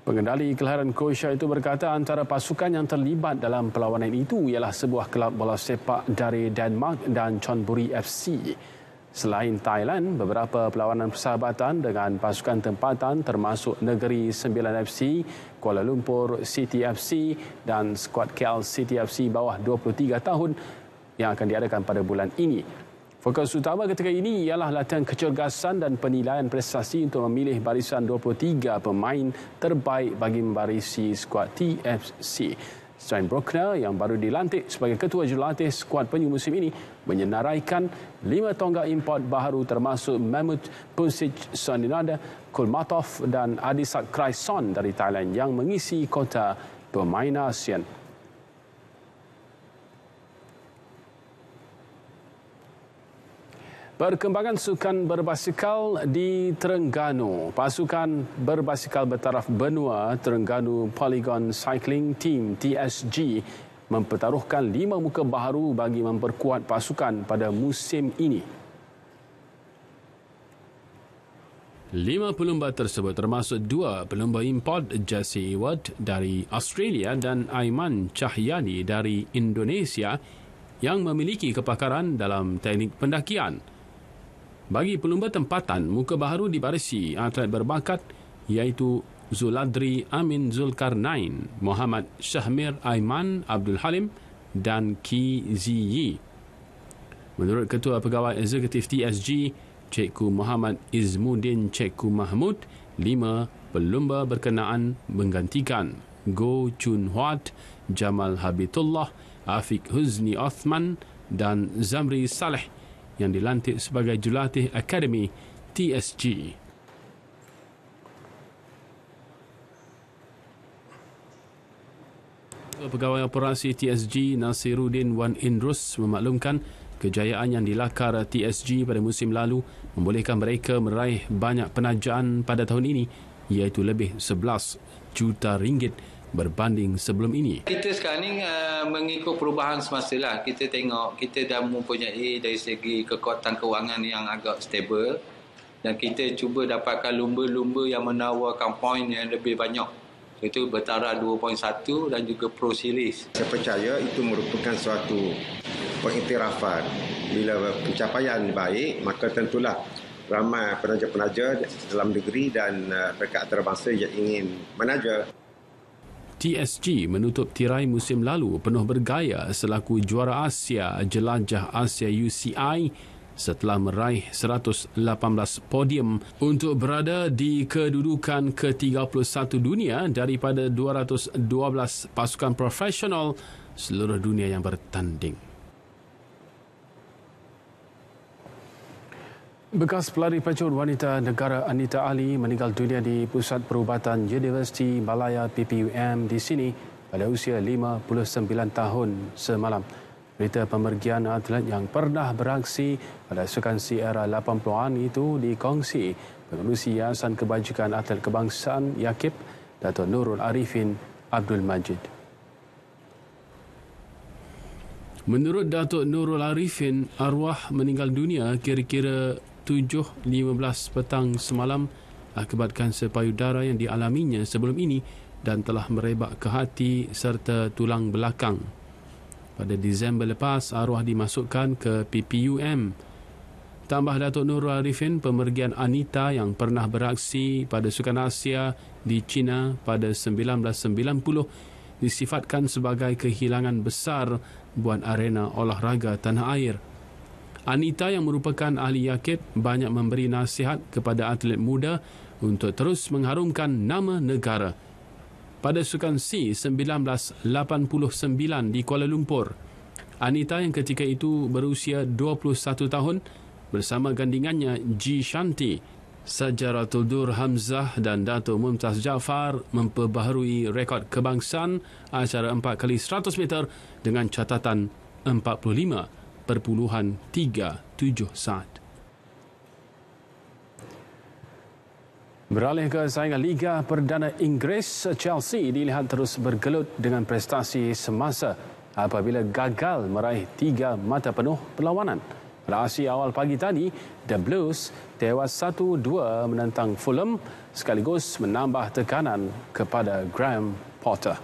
Pengendali kelahiran Croatia itu berkata antara pasukan yang terlibat dalam perlawanan itu ialah sebuah kelab bola sepak dari Denmark dan Chonburi FC. Selain Thailand, beberapa perlawanan persahabatan dengan pasukan tempatan termasuk Negeri Sembilan FC, Kuala Lumpur City FC dan skuad KL City FC bawah 23 tahun yang akan diadakan pada bulan ini. Fokus utama ketika ini ialah latihan kecergasan dan penilaian prestasi untuk memilih barisan 23 pemain terbaik bagi membarisi skuad TFC. Steinbrockner yang baru dilantik sebagai ketua jurulatih skuad penyu musim ini menyenaraikan 5 tonggak import baharu termasuk Mahmud Pusic Sandinada, Kulmatov dan Adisak Kraison dari Thailand yang mengisi kota pemain ASEAN. Perkembangan sukan berbasikal di Terengganu. Pasukan berbasikal bertaraf benua Terengganu Polygon Cycling Team TSG mempertaruhkan 5 muka baharu bagi memperkuat pasukan pada musim ini. 5 pelumba tersebut termasuk 2 pelumba import, Jesse Ewart dari Australia dan Aiman Cahyani dari Indonesia yang memiliki kepakaran dalam teknik pendakian. Bagi pelumba tempatan, muka baharu dibarisi atlet berbakat iaitu Zuladri Amin Zulkarnain, Muhammad Syahmir Aiman Abdul Halim dan Ki Ziyi. Menurut Ketua Pegawai Eksekutif TSG, Cikgu Muhammad Izmuddin Cikgu Mahmud, 5 pelumba berkenaan menggantikan Go Chun Huat, Jamal Habitullah, Afiq Huzni Othman dan Zamri Saleh yang dilantik sebagai jurulatih Akademi TSG. Pegawai Operasi TSG Nasiruddin Wan Indrus memaklumkan kejayaan yang dilakar TSG pada musim lalu membolehkan mereka meraih banyak penajaan pada tahun ini iaitu lebih 11 juta ringgit berbanding sebelum ini. Kita sekarang ni mengikut perubahan semasa lah. Kita tengok kita dah mempunyai dari segi kekuatan kewangan yang agak stable dan kita cuba dapatkan lumba-lumba yang menawarkan poin yang lebih banyak. Itu bertaraf 2.1 dan juga Pro Series. Saya percaya itu merupakan suatu pengiktirafan. Bila pencapaian baik, maka tentulah ramai penaja-penaja dalam negeri dan peringkat antarabangsa yang ingin menaja. TSG menutup tirai musim lalu penuh bergaya selaku juara Asia Jelajah Asia UCI setelah meraih 118 podium untuk berada di kedudukan ke-31 dunia daripada 212 pasukan profesional seluruh dunia yang bertanding. Bekas pelari pecut wanita negara Anita Ali meninggal dunia di Pusat Perubatan Universiti Malaya PPUM di sini pada usia 59 tahun semalam. Berita pemergian atlet yang pernah beraksi pada sukan era 80-an itu dikongsi pengerusi Yayasan Kebajikan Atlet Kebangsaan YAKIP, Dato' Nurul Arifin Abdul Majid. Menurut Dato' Nurul Arifin, arwah meninggal dunia kira-kira 7.15 petang semalam akibat kanser payudara yang dialaminya sebelum ini dan telah merebak ke hati serta tulang belakang. Pada Disember lepas, arwah dimasukkan ke PPUM. Tambah Datuk Nurul Arifin, pemergian Anita yang pernah beraksi pada Sukan Asia di China pada 1990 disifatkan sebagai kehilangan besar buat arena olahraga tanah air. Anita yang merupakan ahli YAKIP banyak memberi nasihat kepada atlet muda untuk terus mengharumkan nama negara. Pada Sukan C 1989 di Kuala Lumpur, Anita yang ketika itu berusia 21 tahun bersama gandingannya G. Shanti, Sajaratul Dur Hamzah dan Dato' Mumtaz Jaafar memperbaharui rekod kebangsaan acara 4x100 meter dengan catatan 45.37 saat. Beralih ke saingan Liga Perdana Inggeris, Chelsea dilihat terus bergelut dengan prestasi semasa apabila gagal meraih 3 mata penuh perlawanan. Pada aksi awal pagi tadi, The Blues tewas 1-2 menentang Fulham sekaligus menambah tekanan kepada Graham Potter.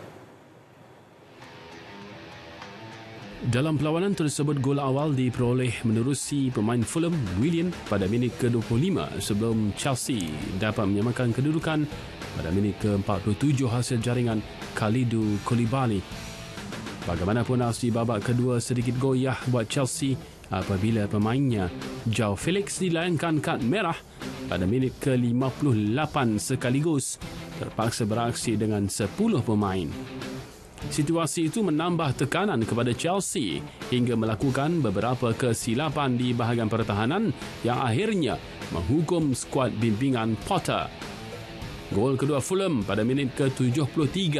Dalam perlawanan tersebut, gol awal diperoleh menerusi pemain Fulham Willian pada minit ke-25 sebelum Chelsea dapat menyamakan kedudukan pada minit ke-47 hasil jaringan Kalidou Koulibaly. Bagaimanapun aksi babak kedua sedikit goyah buat Chelsea apabila pemainnya João Felix dilayangkan kad merah pada minit ke-58 sekaligus terpaksa beraksi dengan 10 pemain. Situasi itu menambah tekanan kepada Chelsea hingga melakukan beberapa kesilapan di bahagian pertahanan yang akhirnya menghukum skuad bimbingan Potter. Gol kedua Fulham pada minit ke-73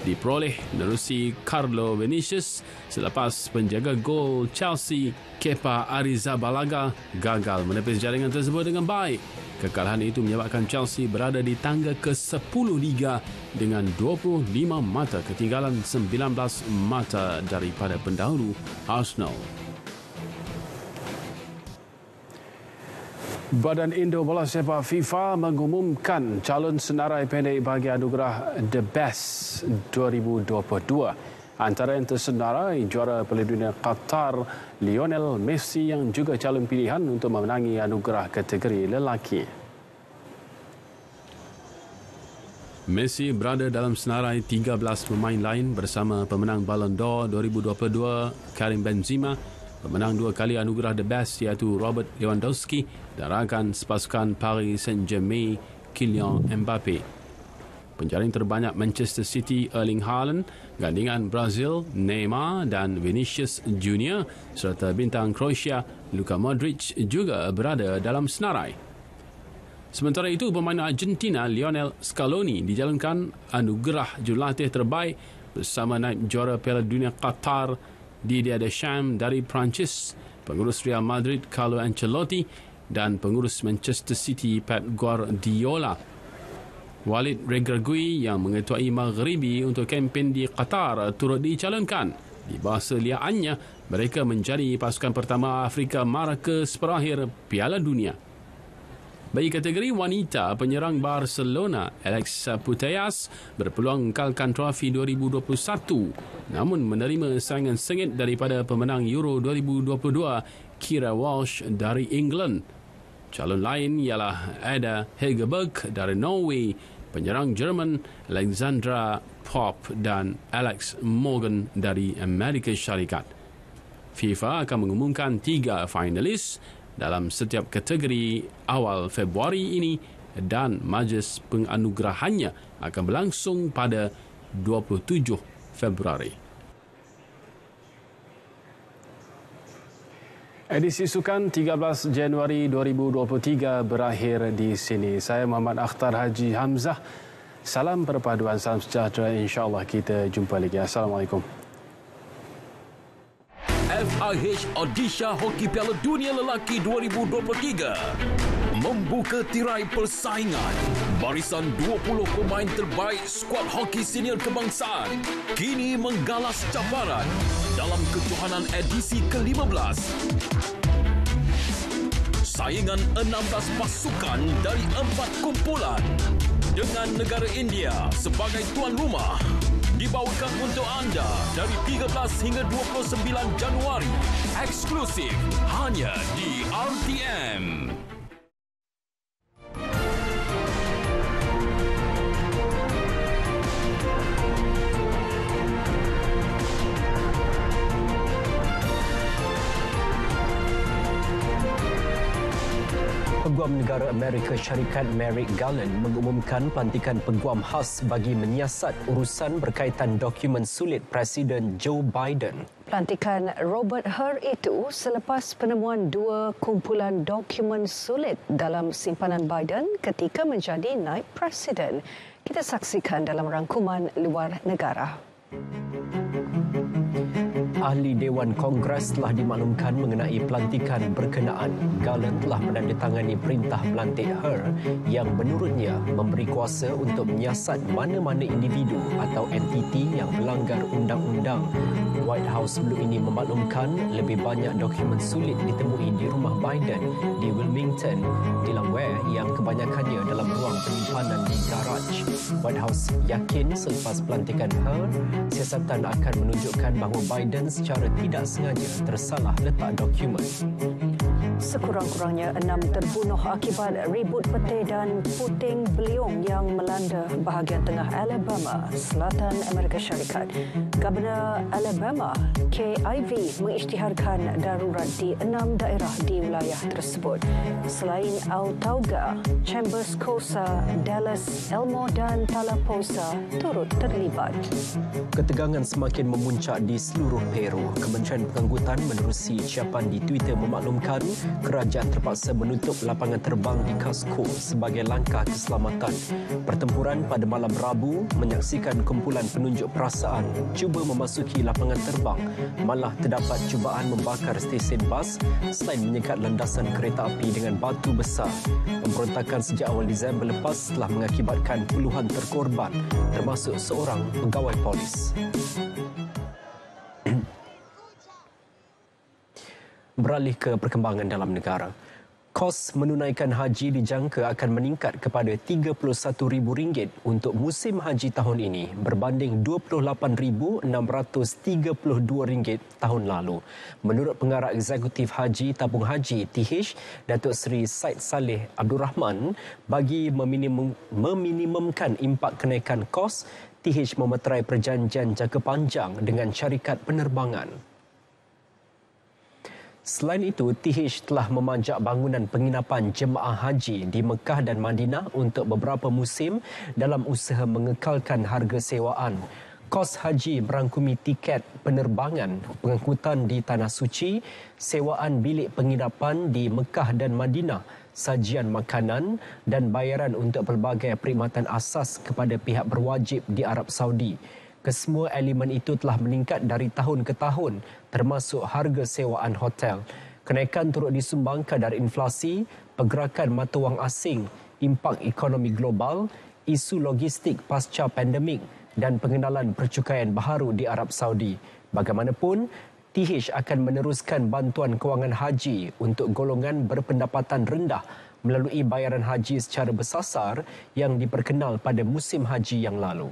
diperoleh menerusi Carlo Vinicius selepas penjaga gol Chelsea Kepa Arrizabalaga gagal menepis jaringan tersebut dengan baik. Kekalahan itu menyebabkan Chelsea berada di tangga ke-10 Liga dengan 25 mata ketinggalan 19 mata daripada pendahulu Arsenal. Badan Indo Bola Sepak FIFA mengumumkan calon senarai pendek bagi anugerah The Best 2022. Antara yang tersenarai juara Piala Dunia Qatar Lionel Messi yang juga calon pilihan untuk memenangi anugerah kategori lelaki. Messi berada dalam senarai 13 pemain lain bersama pemenang Ballon d'Or 2022 Karim Benzema, pemenang 2 kali anugerah The Best iaitu Robert Lewandowski dan rakan sepasukan Paris Saint-Germain Kylian Mbappe. Penjaring terbanyak Manchester City Erling Haaland, gandingan Brazil Neymar dan Vinicius Junior serta bintang Croatia Luka Modric juga berada dalam senarai. Sementara itu, pemain Argentina Lionel Scaloni dijalankan anugerah jurulatih terbaik bersama naib juara Piala Dunia Qatar Didier Deschamps dari Perancis, pengurus Real Madrid Carlo Ancelotti dan pengurus Manchester City Pep Guardiola. Walid Regragui yang mengetuai Maghribi untuk kempen di Qatar turut dicalonkan. Di bahasa liaannya, mereka menjadi pasukan pertama Afrika mara ke seperakhir Piala Dunia. Bagi kategori wanita, penyerang Barcelona Alex Putellas berpeluang mengkalkan trofi 2021 namun menerima saingan sengit daripada pemenang Euro 2022 Kira Walsh dari England. Calon lain ialah Ada Hegerberg dari Norway, penyerang Jerman Alexandra Popp dan Alex Morgan dari Amerika Syarikat. FIFA akan mengumumkan 3 finalis dalam setiap kategori awal Februari ini dan majlis penganugerahannya akan berlangsung pada 27 Februari. Edisi Sukan 13 Januari 2023 berakhir di sini. Saya Muhammad Akhtar Haji Hamzah. Salam perpaduan, salam sejahtera. InsyaAllah kita jumpa lagi. Assalamualaikum. FIH Odisha Hoki Piala Dunia Lelaki 2023 membuka tirai persaingan. Barisan 20 pemain terbaik skuad hoki senior kebangsaan kini menggalas cabaran dalam kejohanan edisi ke-15. Saingan 16 pasukan dari 4 kumpulan dengan negara India sebagai tuan rumah dibawakan untuk anda dari 13 hingga 29 Januari eksklusif hanya di RTM. Peguam Negara Amerika Syarikat Merrick Garland mengumumkan pelantikan peguam khas bagi menyiasat urusan berkaitan dokumen sulit Presiden Joe Biden. Pelantikan Robert Hur itu selepas penemuan 2 kumpulan dokumen sulit dalam simpanan Biden ketika menjadi naib presiden. Kita saksikan dalam rangkuman luar negara. Ahli Dewan Kongres telah dimaklumkan mengenai pelantikan berkenaan. Garland telah menandatangani perintah pelantik Hur yang menurutnya memberi kuasa untuk menyiasat mana-mana individu atau entiti yang melanggar undang-undang. White House sebelum ini memaklumkan lebih banyak dokumen sulit ditemui di rumah Biden di Wilmington, Delaware yang kebanyakannya dalam ruang penyimpanan di garaj. White House yakin selepas pelantikan Hur, siasatan akan menunjukkan bahawa Biden secara tidak sengaja tersalah letak dokumen. Sekurang-kurangnya 6 terbunuh akibat ribut peti dan puting beliung yang melanda bahagian tengah Alabama, selatan Amerika Syarikat. Gubernur Alabama, Kay Ivey, mengisytiharkan darurat di 6 daerah di wilayah tersebut. Selain Autauga, Chambers Kosa, Dallas, Elmo dan Talaposa turut terlibat. Ketegangan semakin memuncak di seluruh Peru. Kementerian Pengangkutan menerusi ucapan di Twitter memaklumkan kerajaan terpaksa menutup lapangan terbang di Cusco sebagai langkah keselamatan. Pertempuran pada malam Rabu menyaksikan kumpulan penunjuk perasaan cuba memasuki lapangan terbang. Malah terdapat cubaan membakar stesen bas selain menyekat landasan kereta api dengan batu besar. Pemberontakan sejak awal Disember lepas telah mengakibatkan puluhan terkorban termasuk seorang pegawai polis. Beralih ke perkembangan dalam negara. Kos menunaikan haji dijangka akan meningkat kepada RM31,000 untuk musim haji tahun ini berbanding RM28,632 tahun lalu. Menurut Pengarah Eksekutif Haji Tabung Haji TH, Datuk Seri Said Saleh Abdul Rahman, bagi meminimumkan impak kenaikan kos, TH memeterai perjanjian jangka panjang dengan syarikat penerbangan. Selain itu, TH telah memajak bangunan penginapan jemaah haji di Mekah dan Madinah untuk beberapa musim dalam usaha mengekalkan harga sewaan. Kos haji merangkumi tiket penerbangan, pengangkutan di Tanah Suci, sewaan bilik penginapan di Mekah dan Madinah, sajian makanan dan bayaran untuk pelbagai perkhidmatan asas kepada pihak berwajib di Arab Saudi. Kesemua elemen itu telah meningkat dari tahun ke tahun, termasuk harga sewaan hotel. Kenaikan turut disumbangkan dari inflasi, pergerakan mata wang asing, impak ekonomi global, isu logistik pasca pandemik dan pengenalan percukaian baharu di Arab Saudi. Bagaimanapun, TH akan meneruskan bantuan kewangan haji untuk golongan berpendapatan rendah melalui bayaran haji secara bersasar yang diperkenal pada musim haji yang lalu.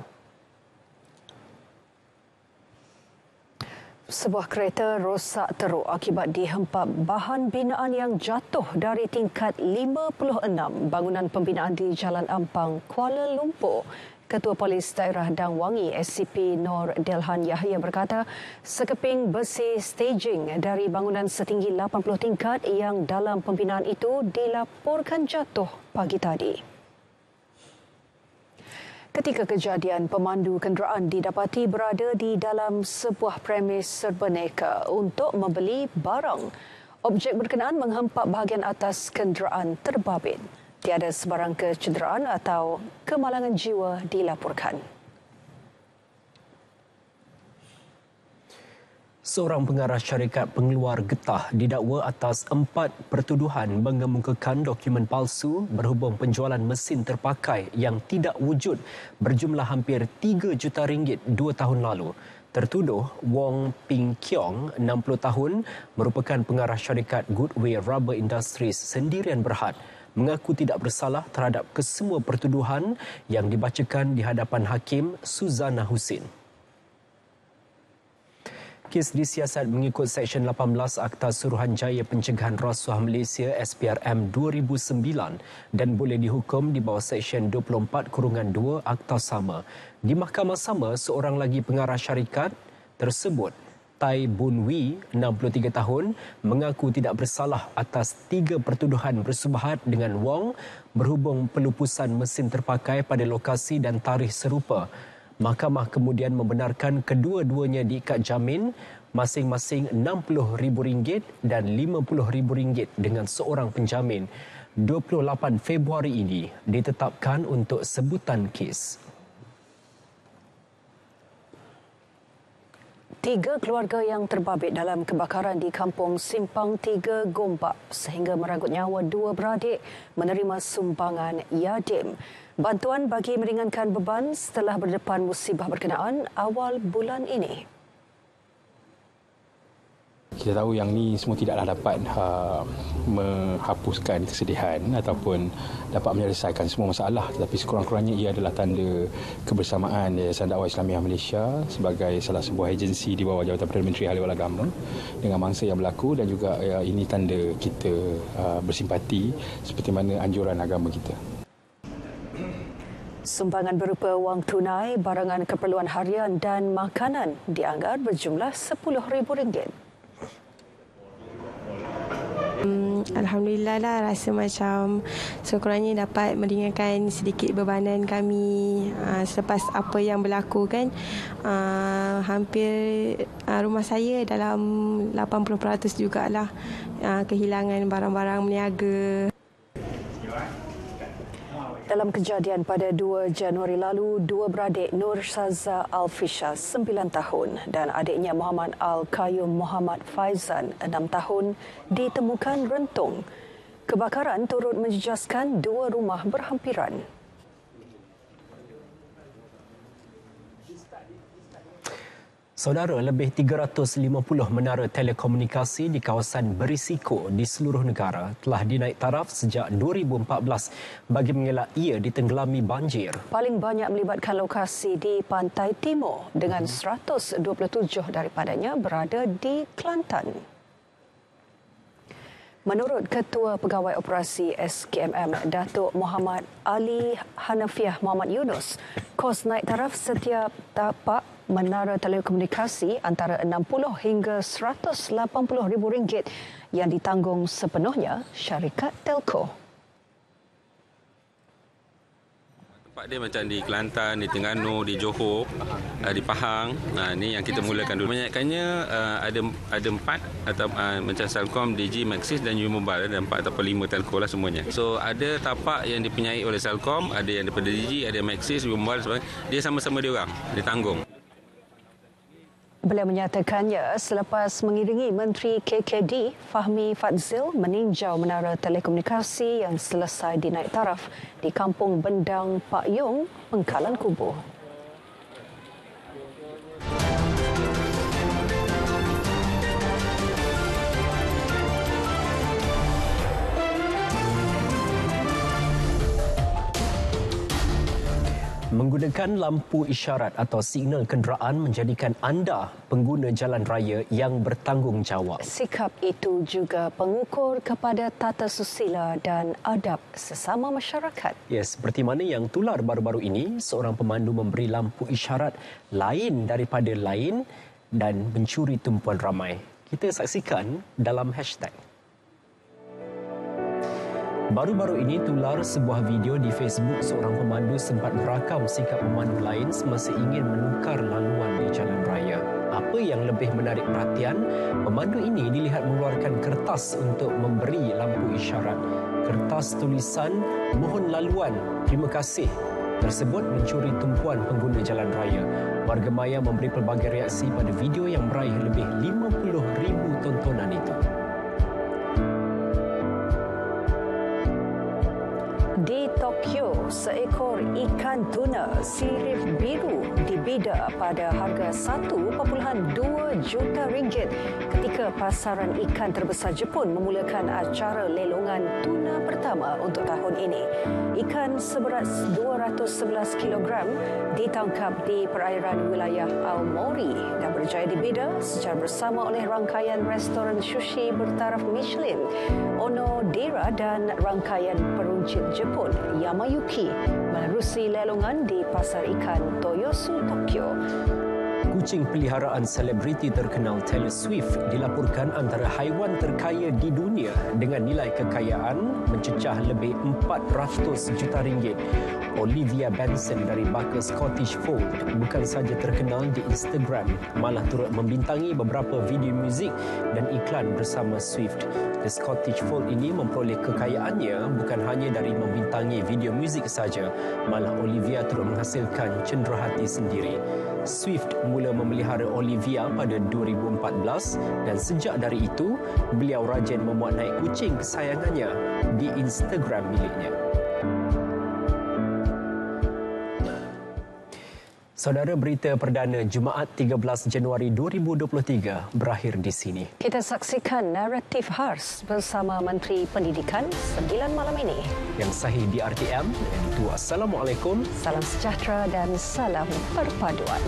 Sebuah kereta rosak teruk akibat dihempap bahan binaan yang jatuh dari tingkat 56 bangunan pembinaan di Jalan Ampang, Kuala Lumpur. Ketua Polis Daerah Dang Wangi SCP Nor Delhan Yahya berkata, sekeping besi staging dari bangunan setinggi 80 tingkat yang dalam pembinaan itu dilaporkan jatuh pagi tadi. Ketika kejadian, pemandu kenderaan didapati berada di dalam sebuah premis serba neka untuk membeli barang. Objek berkenaan menghempap bahagian atas kenderaan terbabit. Tiada sebarang kecederaan atau kemalangan jiwa dilaporkan. Seorang pengarah syarikat pengeluar getah didakwa atas 4 pertuduhan mengemukakan dokumen palsu berhubung penjualan mesin terpakai yang tidak wujud berjumlah hampir 3 juta ringgit 2 tahun lalu. Tertuduh Wong Ping Kiong, 60 tahun, merupakan pengarah syarikat Goodway Rubber Industries sendirian berhad, mengaku tidak bersalah terhadap kesemua pertuduhan yang dibacakan di hadapan Hakim Suzana Husin. Kes disiasat mengikut Seksyen 18 Akta Suruhanjaya Pencegahan Rasuah Malaysia SPRM 2009 dan boleh dihukum di bawah Seksyen 24/2 Akta sama. Di mahkamah sama, seorang lagi pengarah syarikat tersebut, Tai Bun Wee, 63 tahun, mengaku tidak bersalah atas 3 pertuduhan bersubahat dengan Wong berhubung pelupusan mesin terpakai pada lokasi dan tarikh serupa. Mahkamah kemudian membenarkan kedua-duanya diikat jamin masing-masing RM60,000 dan RM50,000 dengan seorang penjamin. 28 Februari ini ditetapkan untuk sebutan kes. 3 keluarga yang terbabit dalam kebakaran di Kampung Simpang 3 Gombak sehingga meranggut nyawa 2 beradik menerima sumbangan Yadim. Bantuan bagi meringankan beban setelah berdepan musibah berkenaan awal bulan ini. Kita tahu yang ni semua tidaklah dapat menghapuskan kesedihan ataupun dapat menyelesaikan semua masalah, tetapi sekurang-kurangnya ia adalah tanda kebersamaan Yayasan Dakwah Islamiah Malaysia sebagai salah sebuah agensi di bawah jawatan Perdana Menteri Ahli Agama dengan mangsa yang berlaku, dan juga ini tanda kita bersimpati seperti mana anjuran agama kita. Sumbangan berupa wang tunai, barangan keperluan harian dan makanan dianggar berjumlah RM10,000. Alhamdulillah lah, rasa macam sekurang-kurangnya dapat meringankan sedikit bebanan kami selepas apa yang berlaku kan. Hampir rumah saya dalam 80% jugalah kehilangan barang-barang berniaga. Dalam kejadian pada 2 Januari lalu, 2 beradik Nur Saza Al-Fisha 9 tahun dan adiknya Muhammad Al-Qayyum Muhammad Faizan 6 tahun ditemukan rentung. Kebakaran turut menjejaskan 2 rumah berhampiran. Saudara, lebih 350 menara telekomunikasi di kawasan berisiko di seluruh negara telah dinaik taraf sejak 2014 bagi mengelak ia ditenggelami banjir. Paling banyak melibatkan lokasi di Pantai Timur dengan 127 daripadanya berada di Kelantan. Menurut Ketua Pegawai Operasi SKMM Datuk Muhammad Ali Hanafiah Muhammad Yunus, kos naik taraf setiap tapak menara telekomunikasi antara RM60 hingga RM180,000 yang ditanggung sepenuhnya syarikat telco. Tempat dia macam di Kelantan, di Terengganu, di Johor, di Pahang. Ini yang kita mulakan dulu. Kebanyakannya ada 4 atau macam Celcom, Digi, Maxis dan U-Mobile. Ada 4 atau 5 telco lah semuanya. So ada tapak yang dipunyai oleh Celcom, ada yang daripada Digi, ada Maxis, U-Mobile sebagainya. Dia sama-sama dia orang, dia tanggung. Beliau menyatakannya selepas mengiringi Menteri KKD Fahmi Fadzil meninjau menara telekomunikasi yang selesai dinaik taraf di Kampung Bendang Pak Yong, Bengkalan Kubu. Menggunakan lampu isyarat atau signal kenderaan menjadikan anda pengguna jalan raya yang bertanggungjawab. Sikap itu juga pengukur kepada tata susila dan adab sesama masyarakat. Ya, seperti mana yang tular baru-baru ini, seorang pemandu memberi lampu isyarat lain daripada lain dan mencuri tumpuan ramai. Kita saksikan dalam hashtag. Baru-baru ini tular sebuah video di Facebook seorang pemandu sempat merakam sikap pemandu lain semasa ingin menukar laluan di jalan raya. Apa yang lebih menarik perhatian, pemandu ini dilihat mengeluarkan kertas untuk memberi lampu isyarat. Kertas tulisan "Mohon laluan, terima kasih" tersebut mencuri tumpuan pengguna jalan raya. Warga maya memberi pelbagai reaksi pada video yang meraih lebih 50,000 tontonan itu. Di Tokyo, seekor ikan tuna sirip biru dibida pada harga 1.2 juta ringgit ketika pasaran ikan terbesar Jepun memulakan acara lelongan tuna pertama untuk tahun ini. Ikan seberat 211 kg ditangkap di perairan wilayah Aomori dan berjaya dibida secara bersama oleh rangkaian restoran sushi bertaraf Michelin, Onodera dan rangkaian peruncit Jepun Yamayuki menerusi lelongan di pasar ikan Toyosu, Tokyo. Kucing peliharaan selebriti terkenal Taylor Swift dilaporkan antara haiwan terkaya di dunia dengan nilai kekayaan mencecah lebih 400 juta ringgit. Olivia Benson dari bakal Scottish Fold bukan saja terkenal di Instagram, malah turut membintangi beberapa video muzik dan iklan bersama Swift. The Scottish Fold ini memperoleh kekayaannya bukan hanya dari membintangi video muzik saja, malah Olivia turut menghasilkan cenderahati sendiri. Swift mula memelihara Olivia pada 2014 dan sejak dari itu, beliau rajin memuat naik kucing kesayangannya di Instagram miliknya. Saudara, berita perdana Jumaat 13 Januari 2023 berakhir di sini. Kita saksikan naratif khas bersama Menteri Pendidikan 9 malam ini. Yang sahih di RTM, iaitu Assalamualaikum, salam sejahtera dan salam perpaduan.